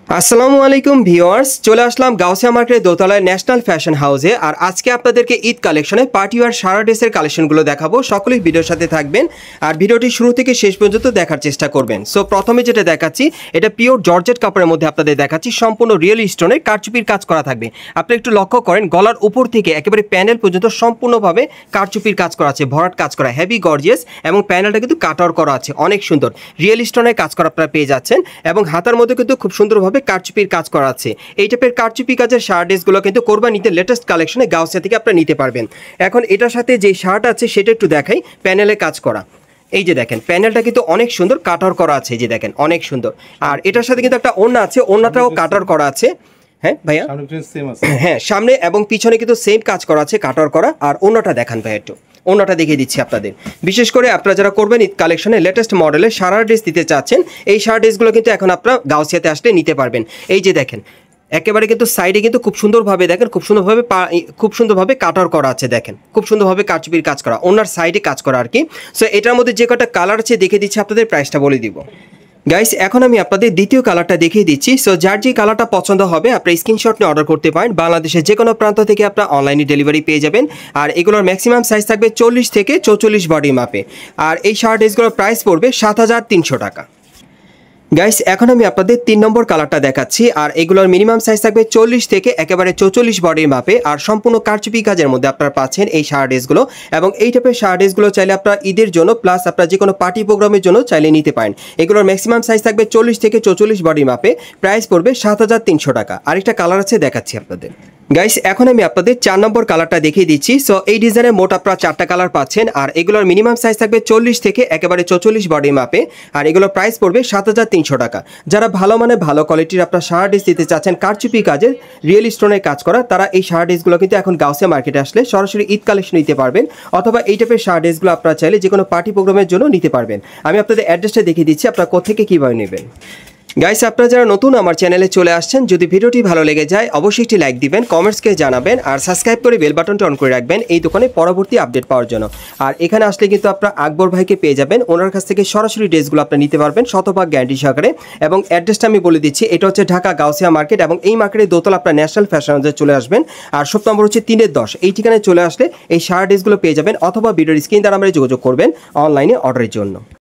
আসসালামু আলাইকুম ভিউয়ার্স, চলে আসলাম গাউসিয়া মার্কেটের দোতলায় ন্যাশনাল ফ্যাশন হাউসে। আর আজকে আপনাদেরকে ঈদ কালেকশনে পার্টি ওয়্যার সারা ড্রেসের কালেকশনগুলো দেখাবো। সকলেই ভিডিওর সাথে থাকবেন আর ভিডিওটি শুরু থেকে শেষ পর্যন্ত দেখার চেষ্টা করবেন। সো প্রথমে যেটা দেখাচ্ছি, এটা পিওর জর্জেট কাপড়ের মধ্যে আপনাদের দেখাচ্ছি। সম্পূর্ণ রিয়েল স্টোনের কারচুপির কাজ করা থাকবে। আপনি একটু লক্ষ্য করেন, গলার উপর থেকে একেবারে প্যানেল পর্যন্ত সম্পূর্ণভাবে কারচুপির কাজ করা আছে, ভরাট কাজ করা, হেভি গর্জিয়াস, এবং প্যানেলটা কিন্তু কাটওয়ার করা আছে, অনেক সুন্দর রিয়েল স্টোনের কাজ করা আপনারা পেয়ে যাচ্ছেন। এবং হাতার মধ্যে কিন্তু খুব সুন্দরভাবে কারচুপির কাজ করা আছে। এই টাইপের কারচুপি কাজের শার্ট ড্রেসগুলো কিন্তু কোরবানিতে লেটেস্ট কালেকশনে গাউসিয়া থেকে আপনারা নিতে পারবেন। এখন এটার সাথে যে শার্ট আছে সেটা একটু দেখাই, প্যানেলে কাজ করা। এই যে দেখেন, প্যানেলটা কিন্তু অনেক সুন্দর কাটার করা আছে, এই যে দেখেন অনেক সুন্দর। আর এটার সাথে কিন্তু একটা ওড়না আছে, ওড়নাটাও কাটার করা আছে। হ্যাঁ ভাইয়া, হ্যাঁ সামনে এবং পিছনে কিন্তু সেম কাজ করা আছে, কাটার করা। আর ওড়নাটা দেখান ভাইয়া, একটু ওড়নাটা দেখিয়ে দিচ্ছি আপনাদের। বিশেষ করে আপনারা যারা করবেন ঈদ কালেকশনে লেটেস্ট মডেলের সারা ড্রেস দিতে চাচ্ছেন, এই সারা ড্রেসগুলো কিন্তু এখন আপনারা গাউসিয়াতে আসলে নিতে পারবেন। এই যে দেখেন, একেবারে কিন্তু সাইডে কিন্তু খুব সুন্দরভাবে দেখেন, খুব সুন্দরভাবে কাটার করা আছে, দেখেন খুব সুন্দরভাবে কারচুপির কাজ করা, ওনার সাইডে কাজ করা আর কি। সো এটার মধ্যে যে কটা কালার আছে দেখে দিচ্ছি, আপনাদের প্রাইসটা বলে দিব। গাইস, এখন আমি আপনাদের দ্বিতীয় কালারটা দেখিয়ে দিচ্ছি। সো যার যে কালারটা পছন্দ হবে আপনি স্ক্রিনশট নিয়ে অর্ডার করতে পারেন। বাংলাদেশের যে কোনো প্রান্ত থেকে আপনারা অনলাইনে ডেলিভারি পেয়ে যাবেন। আর এগুলোর ম্যাক্সিমাম সাইজ থাকবে 40 থেকে 44 বডি মাপে। আর এই শার্ট ড্রেসগুলোর প্রাইস পড়বে 7300 টাকা। গাইস, এখন আমি আপনাদের 3 নম্বর কালারটা দেখাচ্ছি। আর এগুলোর মিনিমাম সাইজ থাকবে 40 থেকে একেবারে 44 বডির মাপে। আর সম্পূর্ণ কারচুপি কাজের মধ্যে আপনারা পাচ্ছেন এই শার্ট ড্রেসগুলো। এবং এই টাইপের শার্ট ড্রেসগুলো চাইলে আপনারা ঈদের জন্য প্লাস আপনারা যে কোনো পার্টি প্রোগ্রামের জন্য চাইলে নিতে পারেন। এগুলোর ম্যাক্সিমাম সাইজ থাকবে 40 থেকে 44 বডির মাপে। প্রাইস পড়বে 7300 টাকা। আরেকটা কালার আছে, দেখাচ্ছি আপনাদের। গাইস, এখন আমি আপনাদের 4 নম্বর কালারটা দেখিয়ে দিচ্ছি। সো এই ডিজাইনের মোট আপনারা 4টা কালার পাচ্ছেন। আর এগুলোর মিনিমাম সাইজ থাকবে 40 থেকে একেবারে 44 বডি মাপে। আর এগুলোর প্রাইস পড়বে 7300 টাকা। যারা ভালো মানে ভালো কোয়ালিটির আপনারা শার্ট ড্রেস দিতে চাচ্ছেন, কারচুপি কাজের রিয়েল স্টোনের কাজ করা, তারা এই শার্ট ড্রেসগুলো কিন্তু এখন গাউসিয়া মার্কেটে আসলে সরাসরি ঈদ কালেকশন নিতে পারবেন। অথবা এই টাইপের শার্ট ড্রেসগুলো আপনারা চাইলে যে কোনো পার্টি প্রোগ্রামের জন্য নিতে পারবেন। আমি আপনাদের অ্যাড্রেসটা দেখিয়ে দিচ্ছি, আপনারা কোথেকে কীভাবে নেবেন। গাইস, আপনারা যারা নতুন আমার চ্যানেলে চলে আসছেন, যদি ভিডিওটি ভালো লেগে যায় অবশ্যই একটি লাইক দিবেন, কমেন্টসকে জানাবেন, আর সাবস্ক্রাইব করে বেল বাটনটা অন করে রাখবেন এই দোকানে পরবর্তী আপডেট পাওয়ার জন্য। আর এখানে আসলে কিন্তু আপনারা আকবর ভাইকে পেয়ে যাবেন, ওনার কাছ থেকে সরাসরি ড্রেসগুলো আপনারা নিতে পারবেন শতভাগ গ্যারান্টি সহকারে। এবং অ্যাড্রেসটা আমি বলে দিচ্ছি, এটা হচ্ছে ঢাকা গাউসিয়া মার্কেট। এবং এই মার্কেটের দোতলা আপনারা ন্যাশনাল ফ্যাশন হাউসে চলে আসবেন। আর শপ নম্বর হচ্ছে 3-10। এই ঠিকানায় চলে আসলে এই শার্ট ড্রেসগুলো পেয়ে যাবেন। অথবা ভিডিওর স্ক্রিন দ্বারা আমরা যোগাযোগ করবেন অনলাইনে অর্ডারের জন্য।